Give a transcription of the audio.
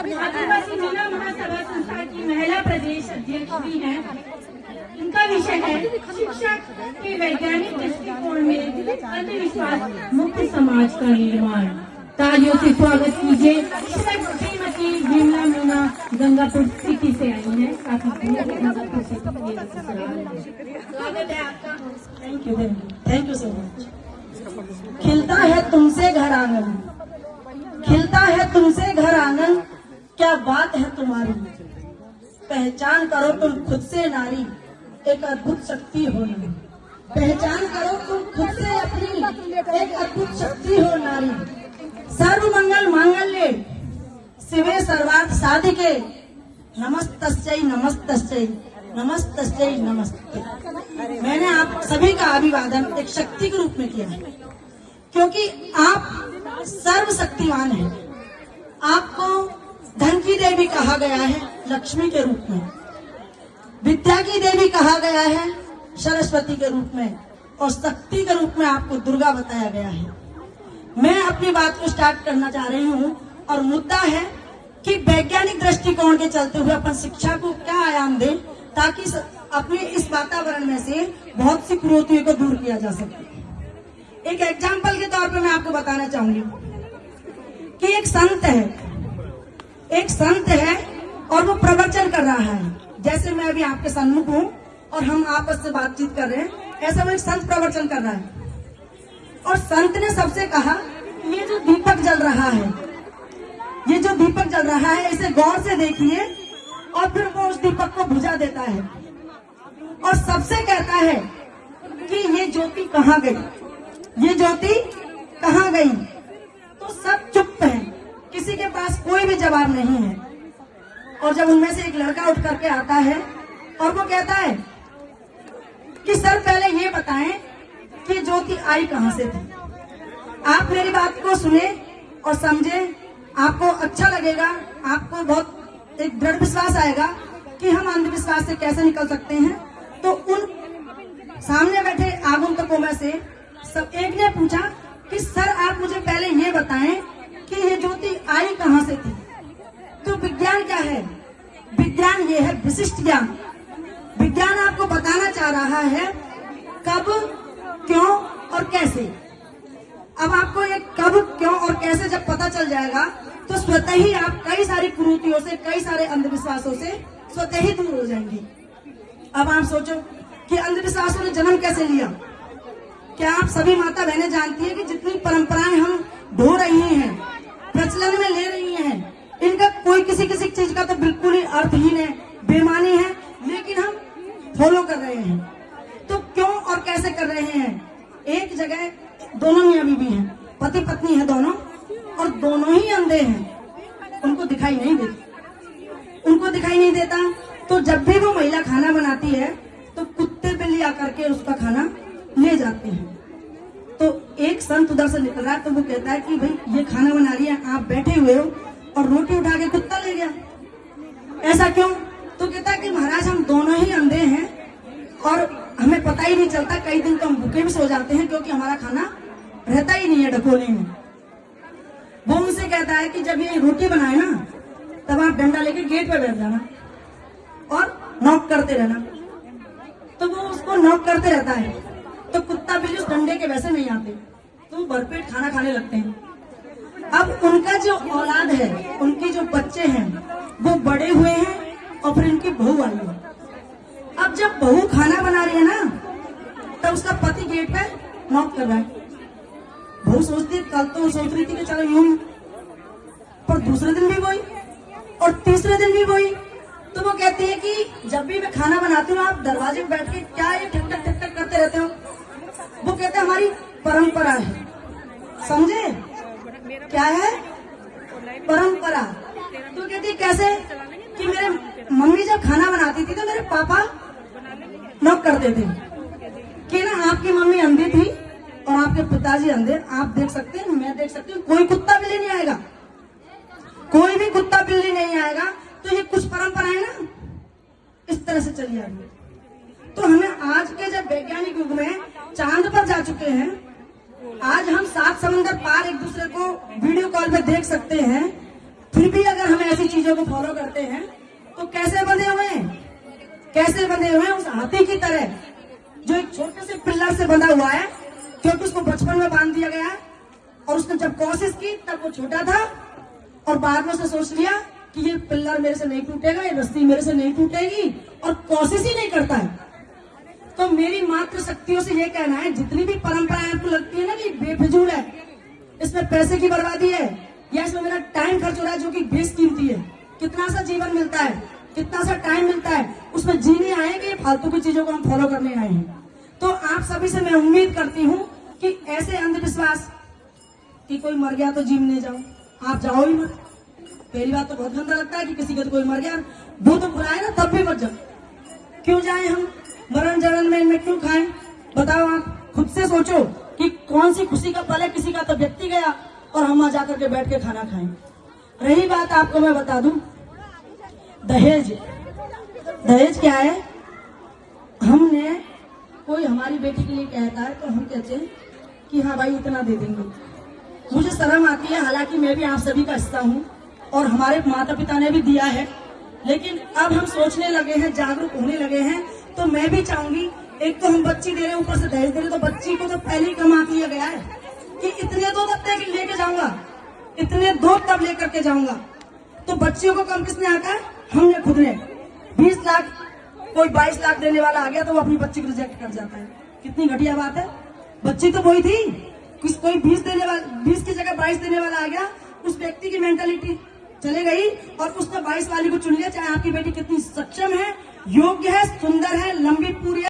आदिवासी मीना महासभा संस्था की महिला प्रदेश अध्यक्ष भी हैं। इनका विषय है शिक्षा के वैज्ञानिक दृष्टिकोण में अंधविश्वास मुक्त समाज का निर्माण। तालियों से स्वागत कीजिए श्रीमती विमला मीना, गंगापुर सिटी से आई है। काफी गंगापुर सिटी स्वागत है आपका। Thank you so much. खिलता है तुमसे घर आंगन, खिलता है तुमसे घर आंगन, क्या बात है तुम्हारी। पहचान करो तुम खुद से नारी, एक अद्भुत शक्ति हो नारी। पहचान करो तुम खुद से अपनी, एक अद्भुत शक्ति हो नारी। सर्व मंगल मांगल्ये शिवे सर्वार्थ साधिके, नमस्तस्यै नमस्तस्यै नमस्तस्यै नमस्ते। मैंने आप सभी का अभिवादन एक शक्ति के रूप में किया है, क्योंकि आप सर्वशक्तिमान हैं। आपको धन की देवी कहा गया है लक्ष्मी के रूप में, विद्या की देवी कहा गया है सरस्वती के रूप में, और शक्ति के रूप में आपको दुर्गा बताया गया है। मैं अपनी बात को स्टार्ट करना चाह रही हूँ, और मुद्दा है कि वैज्ञानिक दृष्टिकोण के चलते हुए अपन शिक्षा को क्या आयाम दें, ताकि अपने इस वातावरण में से बहुत सी कुरीतियों को दूर किया जा सके। एक एग्जाम्पल के तौर पर मैं आपको बताना चाहूंगी कि एक संत है और वो प्रवचन कर रहा है। जैसे मैं अभी आपके सम्मुख हूँ और हम आपस से बातचीत कर रहे हैं, ऐसा वो एक संत प्रवचन कर रहा है। और संत ने सबसे कहा, ये जो दीपक जल रहा है, ये जो दीपक जल रहा है, इसे गौर से देखिए। और फिर वो उस दीपक को बुझा देता है और सबसे कहता है कि ये ज्योति कहाँ गई, ये ज्योति कहाँ गई। तो सब चुप हैं, किसी के पास कोई भी जवाब नहीं है। और जब उनमें से एक लड़का उठ करके आता है और वो कहता है कि सर पहले ये बताएं कि ज्योति आई कहाँ से थी। आप मेरी बात को सुने और समझे, आपको अच्छा लगेगा, आपको बहुत एक दृढ़ विश्वास आएगा कि हम अंधविश्वास से कैसे निकल सकते हैं। तो उन सामने बैठे आगंतुकों में से सब एक ने पूछा कि सर आप मुझे पहले ये बताएं कि ये ज्योति आई कहाँ से थी। तो विज्ञान क्या है? विज्ञान ये है विशिष्ट ज्ञान। विज्ञान आपको बताना चाह रहा है कब, क्यों और कैसे। अब आपको ये कब, क्यों और कैसे जब पता चल जाएगा, तो स्वतः ही आप कई सारी कुरीतियों से, कई सारे अंधविश्वासों से स्वतः ही दूर हो जाएंगे। अब आप सोचो कि अंधविश्वासों ने जन्म कैसे लिया। क्या आप सभी माता बहनें जानती है कि जितनी परंपराएं हम ढो रही हैं, प्रचलन में ले रही हैं, इनका कोई किसी किसी चीज का तो बिल्कुल ही अर्थहीन है, बेमानी है, लेकिन हम फॉलो कर रहे हैं। तो क्यों और कैसे कर रहे हैं? एक जगह दोनों मियां बीवी हैं, पति पत्नी है दोनों, और दोनों ही अंधे हैं, उनको दिखाई नहीं देता, उनको दिखाई नहीं देता। तो जब भी वो महिला खाना बनाती है तो कुत्ते बिल्ली आकर के उसका खाना ले जाते हैं। तो एक संत उधर से निकल रहा है, तो वो कहता है कि भाई ये खाना बना रही है, आप बैठे हुए हो और रोटी उठा के कुत्ता ले गया, ऐसा क्यों? तो कहता है कि महाराज हम दोनों ही अंधे हैं और हमें पता ही नहीं चलता, कई दिन तो हम भूखे भी सो जाते हैं क्योंकि हमारा खाना रहता ही नहीं है ढकोली में। वो उनसे कहता है कि जब ये रोटी बनाए ना, तब आप डंडा लेके गेट पे बैठ जाना और नॉक करते रहना। तो वो उसको नॉक करते रहता है, तो कुत्ता बिल्ली उस डंडे के वैसे नहीं आते, तो भरपेट खाना खाने लगते हैं। अब उनका जो औलाद है, उनके जो बच्चे हैं, वो बड़े हुए हैं और फिर इनकी बहू आई है। अब जब बहू खाना बना रही है ना, तब उसका पति गेट पे नॉक कर रहा है। बहू सोचती, कल तो सोच रही थी कि चलो यूं, पर दूसरे दिन भी वही और तीसरे दिन भी वही। तो वो कहती है कि जब भी मैं खाना बनाती हूँ आप दरवाजे पे बैठ के क्या ये ठक ठक ठक ठक करते रहते हो। वो कहते हैं हमारी परंपरा है, समझे? क्या है? परंपरा। तो कहती है कैसे? कि मेरे मम्मी जब खाना बनाती थी तो मेरे पापा नॉक करते थे कि ना आपकी मम्मी अंधी थी और आपके पिताजी अंधे। आप देख सकते हैं, मैं देख सकती हूँ, कोई कुत्ता बिल्ली नहीं आएगा, कोई भी कुत्ता बिल्ली नहीं आएगा। तो ये कुछ परंपराएं ना इस तरह से चली आ रही है। तो हमें आज के जब वैज्ञानिक युग में चांद पर जा चुके हैं, आज हम 7 समंदर पार एक दूसरे को वीडियो कॉल पे देख सकते हैं, फिर भी अगर हमें ऐसी चीजों चीजों को फॉलो करते हैं तो कैसे बंधे हुए हैं, कैसे बंधे हुए हैं उस हाथी की तरह जो एक छोटे से पिल्लर से बंधा हुआ है, क्योंकि उसको बचपन में बांध दिया गया है और उसने जब कोशिश की तब वो छोटा था और बाद में उसने सोच लिया कि ये पिल्लर मेरे से नहीं टूटेगा, ये रस्सी मेरे से नहीं टूटेगी और कोशिश ही नहीं करता है। तो मेरी मात्र शक्तियों से ये कहना है, जितनी भी परंपराएं आपको लगती है ना कि बेफिजूल है, इसमें पैसे की बर्बादी है या इसमें मेरा टाइम खर्च हो रहा है जो कि बेशकीमती है, कितना सा जीवन मिलता है, कितना सा टाइम मिलता है, उसमें जीने आए कि फालतू की चीजों को हम फॉलो करने आए हैं। तो आप सभी से मैं उम्मीद करती हूँ कि ऐसे अंधविश्वास कि कोई मर गया तो जीवने जाओ, आप जाओ ही मत। पहली बात तो बहुत गंदा लगता है कि किसी का तो कोई मर गया, वो तो बुरा है ना, तब भी मत जाओ। क्यों जाए हम मरण जरण में, इनमें क्यों खाएं? बताओ, आप खुद से सोचो कि कौन सी खुशी का पल है, किसी का तो व्यक्ति गया और हम वहां जाकर के बैठ के खाना खाएं। रही बात आपको मैं बता दूं, दहेज, दहेज क्या है? हमने कोई हमारी बेटी के लिए कहता है तो हम कहते हैं कि हाँ भाई इतना दे देंगे। मुझे शर्म आती है, हालांकि मैं भी आप सभी का हिस्सा हूँ और हमारे माता पिता ने भी दिया है, लेकिन अब हम सोचने लगे हैं, जागरूक होने लगे हैं। तो मैं भी चाहूंगी, एक तो हम बच्ची दे रहे हैं, ऊपर से दहेज दे रहे, तो बच्ची को तो पहले ही कमा लिया गया है कि इतने दो तब लेके जाऊंगा, इतने दो तब लेकर के जाऊंगा। तो बच्चियों को कम किसने आका है? हमने खुद ने। 20 लाख कोई 22 लाख देने वाला आ गया तो वो अपनी बच्ची को रिजेक्ट कर जाता है। कितनी घटिया बात है। बच्ची तो वही थी, कोई 20 देने वाला, 20 की जगह 22 देने वाला आ गया, उस व्यक्ति की मेंटालिटी चले गई और उसने 22 वाली को चुन लिया। चाहे आपकी बेटी कितनी सक्षम है, योग्य है, सुंदर है, लंबी पूरी है।